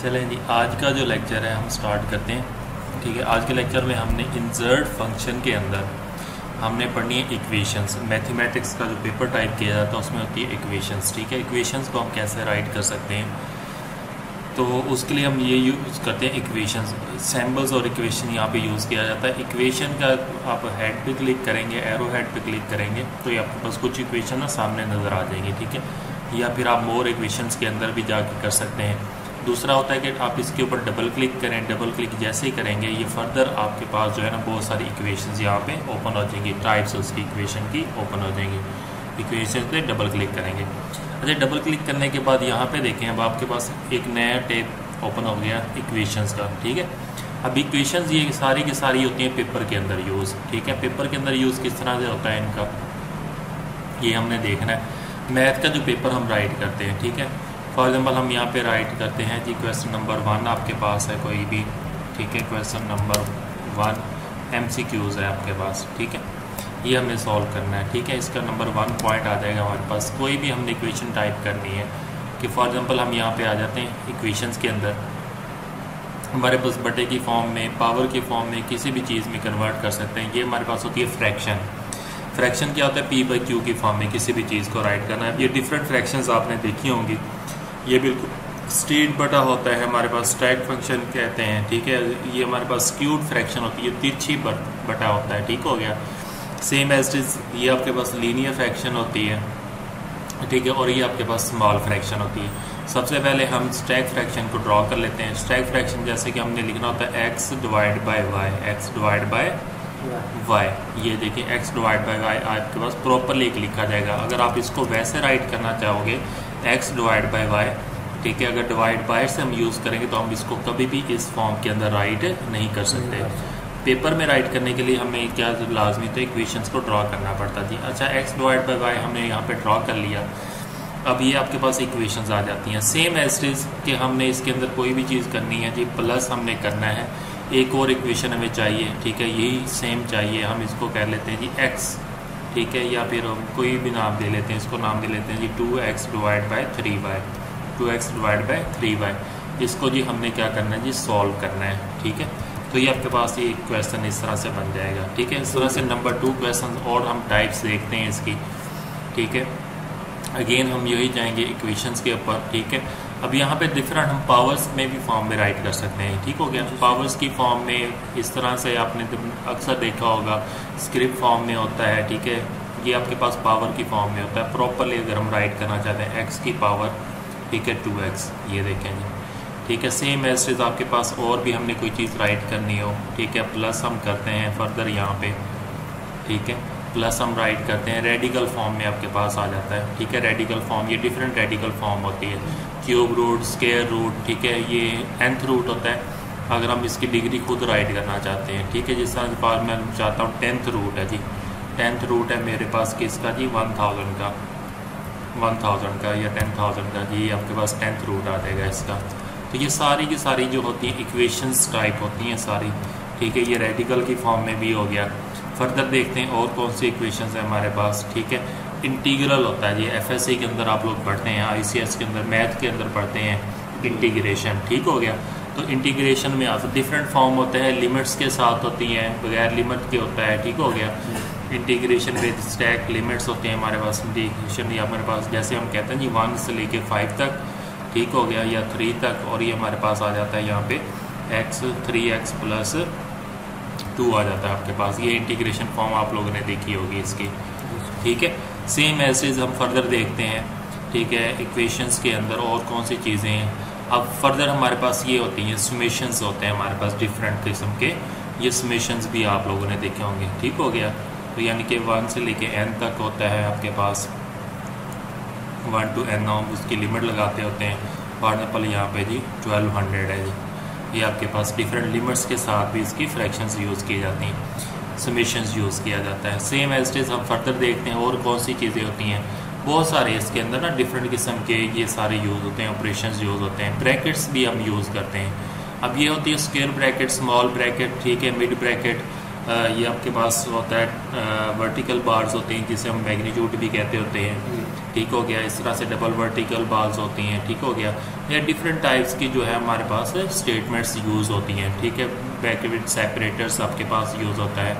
चलें जी, आज का जो लेक्चर है हम स्टार्ट करते हैं। ठीक है, आज के लेक्चर में हमने इंसर्ट फंक्शन के अंदर हमने पढ़नी है इक्वेशंस। मैथमेटिक्स का जो पेपर टाइप किया जाता है उसमें होती है इक्वेशंस। ठीक है, इक्वेशंस को हम कैसे राइट कर सकते हैं, तो उसके लिए हम ये यूज़ करते हैं इक्वेशंस। सैम्बल्स और इक्वेशन यहाँ पे यूज़ किया जाता है। इक्वेशन का आप हेड पे क्लिक करेंगे, एरो हेड पे क्लिक करेंगे तो ये आपके पास कुछ इक्वेशन ना सामने नज़र आ जाएंगी। ठीक है, या फिर आप मोर इक्वेशंस के अंदर भी जाके कर सकते हैं। दूसरा होता है कि आप इसके ऊपर डबल क्लिक करें। डबल क्लिक जैसे ही करेंगे ये फर्दर आपके पास जो है ना बहुत सारी इक्वेशंस यहाँ पे ओपन हो जाएंगी। टाइप्स उसकी इक्वेशन की ओपन हो जाएंगी। इक्वेशन पे डबल क्लिक करेंगे। अच्छा, डबल क्लिक करने के बाद यहाँ पे देखें अब आपके पास एक नया टैब ओपन हो गया इक्वेशंस का। ठीक है, अब इक्वेशंस ये सारी की सारी होती हैं पेपर के अंदर यूज़। ठीक है, पेपर के अंदर यूज़ किस तरह से होता है इनका, ये हमने देखना है। मैथ का जो पेपर हम राइट करते हैं, ठीक है, फॉर एग्जांपल हम यहाँ पे राइट करते हैं जी क्वेश्चन नंबर 1 आपके पास है कोई भी। ठीक है, क्वेश्चन नंबर 1 MCQs है आपके पास। ठीक है, ये हमें सॉल्व करना है। ठीक है, इसका नंबर 1 पॉइंट आ जाएगा हमारे पास। कोई भी हमने इक्वेशन टाइप करनी है कि फॉर एग्जांपल हम यहाँ पे आ जाते हैं इक्वेशंस के अंदर, हमारे पास बटे की फॉर्म में, पावर की फॉर्म में, किसी भी चीज़ में कन्वर्ट कर सकते हैं। ये हमारे पास होती है फ्रैक्शन। फ्रैक्शन क्या होता है, P/Q की फॉर्म में किसी भी चीज़ को राइट करना है। ये डिफरेंट फ्रैक्शंस आपने देखी होंगी। ये बिल्कुल स्ट्रेट बटा होता है, हमारे पास स्टैक फंक्शन कहते हैं। ठीक है, ये हमारे पास स्क्यूड फ्रैक्शन होती है, तिरछी बटा होता है। ठीक हो गया, सेम एज इज ये आपके पास लीनियर फ्रैक्शन होती है। ठीक है, और ये आपके पास स्मॉल फ्रैक्शन होती है। सबसे पहले हम स्टैक फ्रैक्शन को ड्रॉ कर लेते हैं। स्टैक फ्रैक्शन जैसे कि हमने लिखना होता है x divide by y, x divide by y. ये देखिए x डिवाइड बाय वाई आपके पास प्रॉपरली एक लिखा जाएगा। अगर आप इसको वैसे राइट करना चाहोगे x डिवाइड बाय वाई, ठीक है, अगर डिवाइड बाय से हम यूज़ करेंगे तो हम इसको कभी भी इस फॉर्म के अंदर राइट नहीं कर सकते। पेपर में राइट करने के लिए हमें क्या लाजमी तो इक्वेशंस को ड्रॉ करना पड़ता थी। अच्छा, x डिवाइड बाय वाई हमने यहाँ पे ड्रॉ कर लिया। अब ये आपके पास इक्वेशंस आ जाती हैं सेम एज इज कि हमने इसके अंदर कोई भी चीज़ करनी है जी, प्लस हमने करना है एक और इक्वेशन हमें चाहिए। ठीक है, यही सेम चाहिए, हम इसको कह लेते हैं जी x। ठीक है, या फिर हम कोई भी नाम दे लेते हैं, इसको नाम दे लेते हैं जी 2x divide by 3y, 2x divide by 3y। इसको जी हमने क्या करना है जी, सॉल्व करना है। ठीक है, तो ये आपके पास ये क्वेश्चन इस तरह से बन जाएगा। ठीक है, इस तरह से नंबर 2 क्वेश्चन और हम टाइप्स देखते हैं इसकी। ठीक है, अगेन हम यही जाएंगे इक्वेशंस के ऊपर। ठीक है, अब यहाँ पे डिफरेंट हम पावर्स में भी फॉर्म में राइट कर सकते हैं। ठीक हो गया, पावर्स की फॉर्म में इस तरह से आपने अक्सर देखा होगा स्क्रिप्ट फॉर्म में होता है। ठीक है, ये आपके पास पावर की फॉर्म में होता है। प्रॉपरली अगर हम राइट करना चाहते हैं x की पावर, ठीक है 2x, ये देखें जी। ठीक है, सेम एज इज आपके पास और भी हमने कोई चीज़ राइट करनी हो, ठीक है, प्लस हम करते हैं फर्दर यहाँ पे। ठीक है, प्लस हम राइट करते हैं, रेडिकल फॉर्म में आपके पास आ जाता है। ठीक है, रेडिकल फॉर्म, ये डिफरेंट रेडिकल फॉर्म होती है, क्यूब रूट, स्क्वायर रूट। ठीक है, ये nth रूट होता है अगर हम इसकी डिग्री खुद राइट करना चाहते हैं। ठीक है, जिस तरह पास मैं चाहता हूँ 10th रूट है जी, 10th रूट है मेरे पास किसका जी, 1000 का, 1000 का या 10,000 का जी, आपके पास 10th रूट आ जाएगा इसका। तो ये सारी की सारी जो होती हैं इक्वेशंस टाइप होती हैं सारी। ठीक है, ये रेडिकल की फॉर्म में भी हो गया। फर्दर देखते हैं और कौन सी इक्वेशंस है हमारे पास। ठीक है, इंटीग्रल होता है जी, FSC के अंदर आप लोग पढ़ते हैं, ICS के अंदर, मैथ के अंदर पढ़ते हैं इंटीग्रेशन। ठीक हो गया, तो इंटीग्रेशन में आप डिफरेंट फॉर्म होते हैं, लिमिट्स के साथ होती हैं, बगैर लिमिट के होता है। ठीक हो गया, इंटीग्रेशन विद स्टैक लिमिट्स होते हैं हमारे पास। इंटीग्रेशन या हमारे पास जैसे हम कहते हैं जी 1 से लेके 5 तक, ठीक हो गया, या 3 तक, और ये हमारे पास आ जाता है यहाँ पे x 3x प्लस 2 आ जाता है आपके पास। ये इंटीग्रेशन फॉर्म आप लोगों ने देखी होगी इसकी। ठीक है, सेम एज हम फर्दर देखते हैं। ठीक है, इक्वेशंस के अंदर और कौन सी चीज़ें हैं। अब फर्दर हमारे पास ये होती हैं समेशंस होते हैं हमारे पास डिफरेंट किस्म के, ये समेशंस भी आप लोगों ने देखे होंगे। ठीक हो गया, तो यानी कि 1 से लेके n तक होता है आपके पास, 1 to n हम उसकी लिमिट लगाते होते हैं। फॉर एग्जाम्पल यहाँ पे जी 1200 है जी, ये आपके पास डिफरेंट लिमिट्स के साथ भी इसकी फ्रैक्शंस यूज़ की जाती हैं, समेशंस यूज़ किया जाता है। सेम एज इज हम फर्दर देखते हैं और कौन सी चीज़ें होती हैं। बहुत सारे इसके अंदर ना डिफरेंट किस्म के ये सारे यूज़ होते हैं, ऑपरेशंस यूज़ होते हैं। ब्रैकेट्स भी हम यूज़ करते हैं। अब ये होती है स्क्वायर ब्रैकेट, स्मॉल ब्रैकेट, ठीक है, मिड ब्रैकेट। ये आपके पास होता है वर्टिकल बार्स होते हैं जिसे हम मैग्नीट्यूड भी कहते होते हैं, ठीक हो गया। इस तरह से डबल वर्टिकल बार्स होती हैं, ठीक हो गया। या डिफरेंट टाइप्स की जो है हमारे पास स्टेटमेंट्स यूज़ होती हैं, ठीक है। ब्रैकेट सेपरेटर्स आपके पास यूज़ होता है,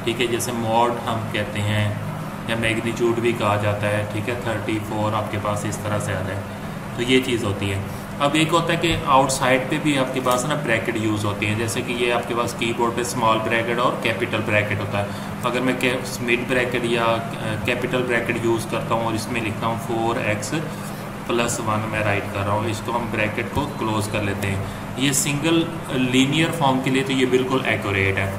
ठीक है। जैसे मॉड हम कहते हैं या मैग्नीट्यूड भी कहा जाता है, ठीक है। 34 आपके पास इस तरह से आता है, तो ये चीज़ होती है। अब एक होता है कि आउटसाइड पे भी आपके पास ना ब्रैकेट यूज़ होती हैं, जैसे कि ये आपके पास कीबोर्ड पे स्मॉल ब्रैकेट और कैपिटल ब्रैकेट होता है। अगर मैं मिड ब्रैकेट या कैपिटल ब्रैकेट यूज़ करता हूँ और इसमें लिखता हूँ 4x+1 मैं राइट कर रहा हूँ, इसको हम ब्रैकेट को क्लोज कर लेते हैं। ये सिंगल लीनियर फॉर्म के लिए तो ये बिल्कुल एक्यूरेट है,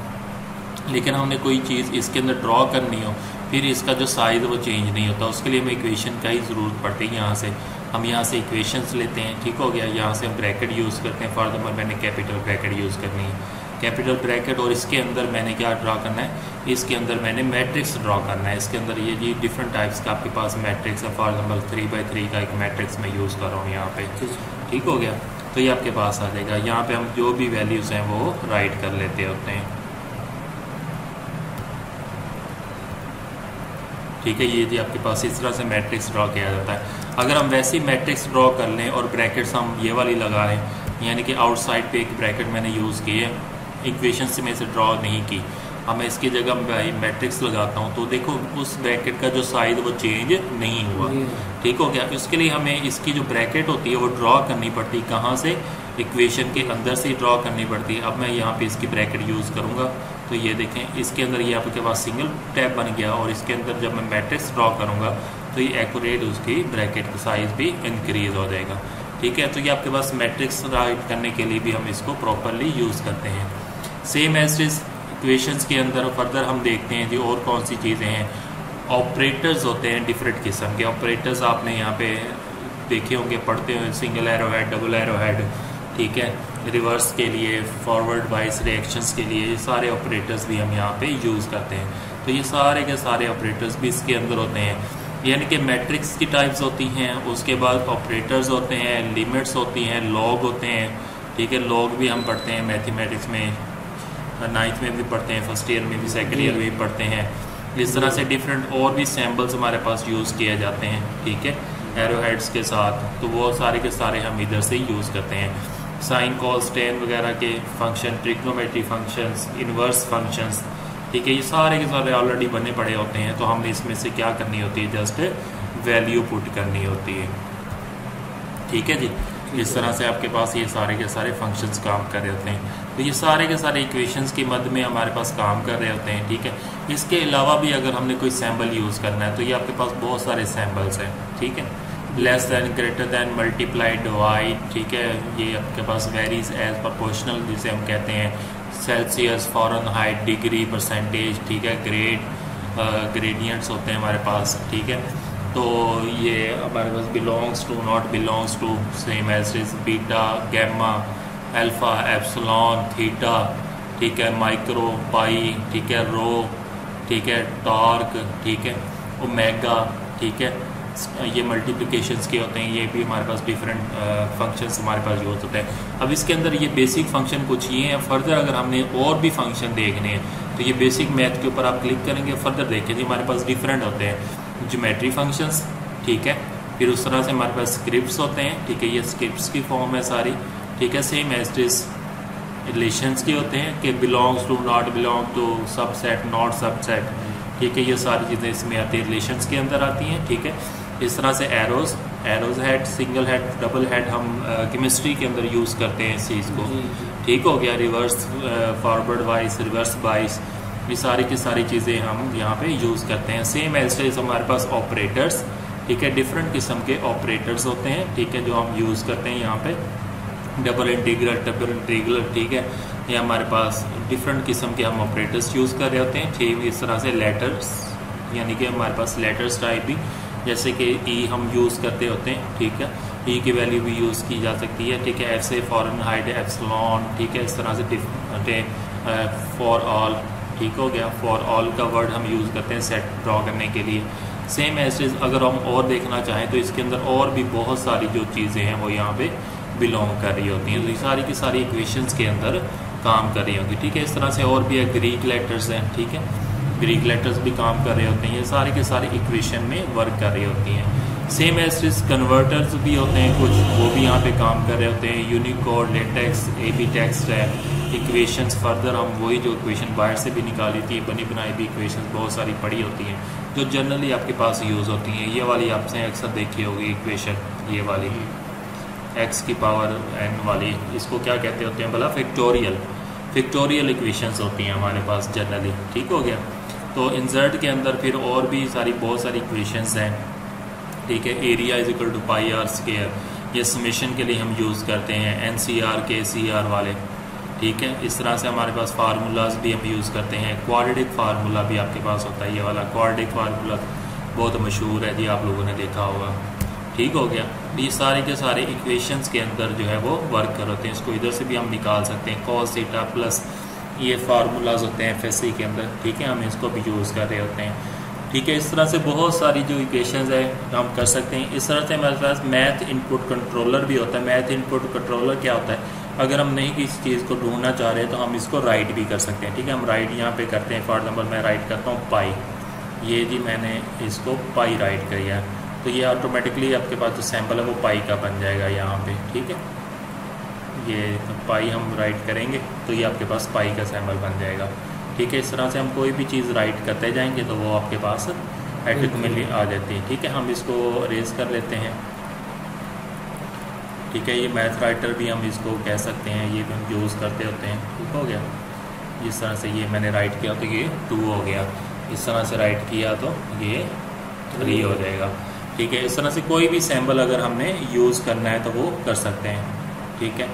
लेकिन हमने कोई चीज़ इसके अंदर ड्रॉ करनी हो, फिर इसका जो साइज़ वो चेंज नहीं होता, उसके लिए हमें इक्वेशन का ही ज़रूरत पड़ती है। यहाँ से हम यहाँ से इक्वेशंस लेते हैं, ठीक हो गया। यहाँ से हम ब्रैकेट यूज़ करते हैं। फॉर एग्जाम्पल मैंने कैपिटल ब्रैकेट यूज़ करनी है, कैपिटल ब्रैकेट, और इसके अंदर मैंने क्या ड्रा करना है, इसके अंदर मैंने मैट्रिक्स ड्रॉ करना है। इसके अंदर ये डिफरेंट टाइप्स का आपके पास मैट्रिक्स है। फॉर एग्जाम्पल 3x3 का एक मैट्रिक्स मैं यूज़ कर रहा हूँ यहाँ पे, ठीक हो गया। तो ये आपके पास आ जाएगा। यहाँ पे हम जो भी वैल्यूज़ हैं वो राइट कर लेते होते हैं, ठीक है। ये जी आपके पास इस तरह से मैट्रिक्स ड्रॉ किया जाता है। अगर हम वैसे ही मैट्रिक्स ड्रॉ कर लें और ब्रैकेट्स हम ये वाली लगा लें, यानी कि आउटसाइड पे एक ब्रैकेट मैंने यूज़ की है, इक्वेशन से मैं इसे ड्रॉ नहीं की, अब मैं इसकी जगह मैट्रिक्स लगाता हूँ, तो देखो उस ब्रैकेट का जो साइज़ वो चेंज नहीं हुआ, ठीक हो गया। इसके लिए हमें इसकी जो ब्रैकेट होती है वो ड्रॉ करनी पड़ती है, कहाँ से, इक्वेशन के अंदर से ही ड्रॉ करनी पड़ती है। अब मैं यहाँ पे इसकी ब्रैकेट यूज़ करूँगा, तो ये देखें इसके अंदर ये आपके पास सिंगल टैब बन गया, और इसके अंदर जब मैं मैट्रिक्स ड्रॉ करूँगा तो ये एक्यूरेट उसकी ब्रैकेट का साइज़ भी इंक्रीज़ हो जाएगा, ठीक है। तो ये आपके पास मैट्रिक्स राइट करने के लिए भी हम इसको प्रॉपरली यूज़ करते हैं। सेम एज इज इक्वेशंस के अंदर फर्दर हम देखते हैं जी और कौन सी चीज़ें हैं। ऑपरेटर्स होते हैं डिफरेंट किस्म के ऑपरेटर्स, आपने यहाँ पे देखे होंगे, पढ़ते हुए, single arrow head, double arrow head, ठीक है। रिवर्स के लिए, फॉरवर्ड बाइस रिएक्शंस के लिए, ये सारे ऑपरेटर्स भी हम यहाँ पे यूज़ करते हैं। तो ये सारे के सारे ऑपरेटर्स भी इसके अंदर होते हैं, यानी कि मैट्रिक्स की टाइप्स होती हैं, उसके बाद ऑपरेटर्स होते हैं, लिमिट्स होती हैं, लॉग होते हैं, ठीक है। लॉग भी हम पढ़ते हैं मैथमेटिक्स में, 9th में भी पढ़ते हैं, फर्स्ट ईयर में भी, सेकेंड ईयर में भी पढ़ते हैं। इस तरह से डिफरेंट और भी सैम्बल्स हमारे पास यूज़ किए जाते हैं, ठीक है, एरो हेड्स के साथ, तो वो सारे के सारे हम इधर से यूज़ करते हैं। साइन, कॉस, टेन वगैरह के function, trigonometry functions, inverse functions, ठीक है, ये सारे के सारे ऑलरेडी बने पड़े होते हैं। तो हमने इसमें से क्या करनी होती है, जस्ट वैल्यू पुट करनी होती है, ठीक है जी। इस तरह से आपके पास ये सारे के सारे फंक्शंस काम कर रहे होते हैं। तो ये सारे के सारे इक्वेशंस की मद में हमारे पास काम कर रहे होते हैं, ठीक है। इसके अलावा भी अगर हमने कोई सैम्बल यूज़ करना है तो ये आपके पास बहुत सारे सैम्बल्स हैं, ठीक है। Less than, greater than, multiply, divide, ठीक है। ये आपके पास वेरीज एज प्रोपोर्शनल जिसे हम कहते हैं, सेल्सियस, फ़ारेनहाइट, डिग्री, परसेंटेज, ठीक है। ग्रेडियंट्स होते हैं हमारे पास, ठीक है। तो ये हमारे पास belongs to, not belongs to, same as is, beta, gamma, alpha, epsilon, theta, ठीक है, माइक्रो, पाई, ठीक है, रो, ठीक है, टॉर्क, ठीक है, ओमेगा, ठीक है। ये मल्टीप्लिकेशंस के होते हैं, ये भी हमारे पास डिफरेंट फंक्शंस हमारे पास यूज़ होते हैं। अब इसके अंदर ये बेसिक फंक्शन कुछ ये हैं। फर्दर अगर हमने और भी फंक्शन देखने हैं तो ये बेसिक मैथ के ऊपर आप क्लिक करेंगे, फर्दर देखेंगे हमारे पास डिफरेंट होते हैं। ज्योमेट्री फंक्शंस, ठीक है, फिर उस तरह से हमारे पास स्क्रिप्ट्स होते हैं, ठीक है, ये स्क्रिप्ट्स की फॉर्म है सारी, ठीक है। सेम एज इज रिलेशंस के होते हैं कि belongs to, not belong to, subset, not subset, ठीक है, ये सारी चीज़ें इसमें आती है, रिलेशंस के अंदर आती हैं, ठीक है। इस तरह से arrows head, single head, double head हम केमिस्ट्री के अंदर यूज़ करते हैं इस चीज़ को, ठीक हो गया। Reverse, forward bias, reverse bias, ये सारी की सारी चीज़ें हम यहाँ पे यूज़ करते हैं। सेम एज हमारे पास ऑपरेटर्स, ठीक है, डिफरेंट किस्म के ऑपरेटर्स होते हैं, ठीक है, जो हम यूज़ करते हैं यहाँ पे। डबल इंटीग्रल, ट्रिपल इंटीग्रल, ठीक है, ये हमारे पास डिफरेंट किस्म के हम ऑपरेटर्स यूज़ कर रहे होते हैं, ठीक। इस तरह से लेटर्स, यानी कि हमारे पास लेटर्स टाइप भी, जैसे कि ई हम यूज़ करते होते हैं, ठीक है, ई की वैल्यू भी यूज़ की जा सकती है, ठीक है। ऐसे फ़ारेनहाइट, एप्सिलॉन, ठीक है, इस तरह से फॉर ऑल, ठीक हो गया। फॉर ऑल का वर्ड हम यूज़ करते हैं सेट ड्रॉ करने के लिए। सेम एज अगर हम और देखना चाहें तो इसके अंदर और भी बहुत सारी जो चीज़ें हैं वो यहाँ पे बिलोंग कर रही होती हैं। तो ये सारी की सारी इक्वेशंस के अंदर काम कर रही होंगी। ठीक है, इस तरह से और भी है, ग्रीक लेटर्स हैं। ठीक है, ग्रीक लेटर्स भी काम कर रहे होते हैं। ये सारे के सारे इक्वेशन में वर्क कर रही होती हैं। सेम एज कन्वर्टर्स भी होते हैं कुछ, वो भी यहाँ पे काम कर रहे होते हैं। यूनिकोड, लेटेक्स, AB टेक्स्ट है, इक्वेशंस फर्दर हम वही जो इक्वेशन बाहर से भी निकाली थी, बनी बनाई भी इक्वेशंस बहुत सारी पड़ी होती हैं जो जनरली आपके पास यूज़ होती हैं। ये वाली आपने अक्सर देखी होगी इक्वेशन, ये वाली x की पावर n वाली, इसको क्या कहते होते हैं भला? फिक्टोरियल इक्वेशंस होती हैं हमारे पास जनरली। ठीक हो गया। तो इंसर्ट के अंदर फिर और भी बहुत सारी इक्वेशंस हैं। ठीक है, area is equal to pi r square, ये समेशन के लिए हम यूज़ करते हैं, NCR KCR वाले। ठीक है, इस तरह से हमारे पास फार्मूलाज भी हम यूज़ करते हैं। क्वाड्रेटिक फार्मूला भी आपके पास होता है, ये वाला क्वाड्रेटिक फार्मूला बहुत मशहूर है जी, आप लोगों ने देखा होगा। ठीक हो गया। ये सारे के सारे इक्वेशंस के अंदर जो है वो वर्क कर होते हैं। इसको इधर से भी हम निकाल सकते हैं, cos थीटा प्लस ये फार्मूलाज होते हैं FSC के अंदर। ठीक है, हम इसको भी यूज़ कर रहे होते हैं। ठीक है, इस तरह से बहुत सारी जो इक्वेशंस है हम कर सकते हैं। इस तरह से हमारे पास मैथ इनपुट कंट्रोलर भी होता है। मैथ इनपुट कंट्रोलर क्या होता है? अगर हम नहीं किसी चीज़ को ढूंढना चाह रहे हैं तो हम इसको राइट भी कर सकते हैं। ठीक है, हम राइट यहाँ पे करते हैं। फॉर एग्जाम्पल मैं राइट करता हूँ पाई, ये जी मैंने इसको पाई राइट किया है, तो ये ऑटोमेटिकली आपके पास जो सैम्पल है वो पाई का बन जाएगा यहाँ पे। ठीक है, ये पाई हम राइट करेंगे तो ये आपके पास पाई का सैम्पल बन जाएगा। ठीक है, इस तरह से हम कोई भी चीज़ राइट करते जाएंगे तो वो आपके पास ऑटोमेटिकली आ जाती है। ठीक है, हम इसको रेज कर लेते हैं। ठीक है, ये मैथ राइटर भी हम इसको कह सकते हैं, ये भी हम यूज़ करते होते हैं। ठीक हो गया। इस तरह से ये मैंने राइट किया तो ये 2 हो गया, इस तरह से राइट किया तो ये 3 हो जाएगा। ठीक है, इस तरह से कोई भी सैम्पल अगर हमने यूज़ करना है तो वो कर सकते हैं। ठीक है,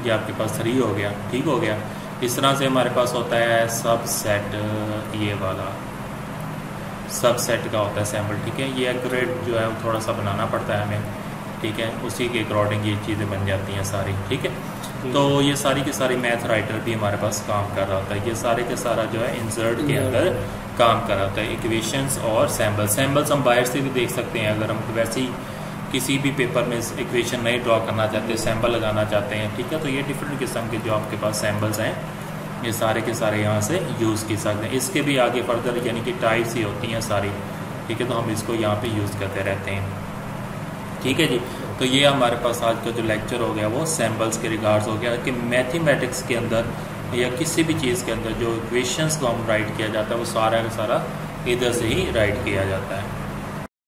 ये आपके पास 3 हो गया। ठीक हो गया। इस तरह से हमारे पास होता है सबसेट, ये वाला सबसेट का होता है सैम्पल। ठीक है, ये एक्यूरेट जो है थोड़ा सा बनाना पड़ता है हमें। ठीक है, उसी के अकॉर्डिंग ये चीज़ें बन जाती हैं सारी। ठीक है, तो ये सारी की सारी मैथ राइटर भी हमारे पास काम कर रहा होता है। ये सारे के सारा जो है इंसर्ट के अंदर काम कर रहा होता है। इक्वेशंस और सैम्पल्स हम बाहर से भी देख सकते हैं। अगर हम वैसे ही किसी भी पेपर में इक्वेशन नहीं ड्रॉ करना चाहते, सैम्पल लगाना चाहते हैं, ठीक है, तो ये डिफरेंट किस्म के जो आपके पास सैम्पल्स हैं ये सारे के सारे यहाँ से यूज़ कर सकते हैं। इसके भी आगे फर्दर यानी कि टाइप्स ही होती हैं सारी। ठीक है, तो हम इसको यहाँ पे यूज़ करते रहते हैं। ठीक है जी, तो ये हमारे पास आज का जो लेक्चर हो गया वो सैम्पल्स के रिगार्ड्स हो गया कि मैथमेटिक्स के अंदर या किसी भी चीज़ के अंदर जो इक्वेशंस को हम राइट किया जाता है वो सारा का सारा इधर से ही राइट किया जाता है।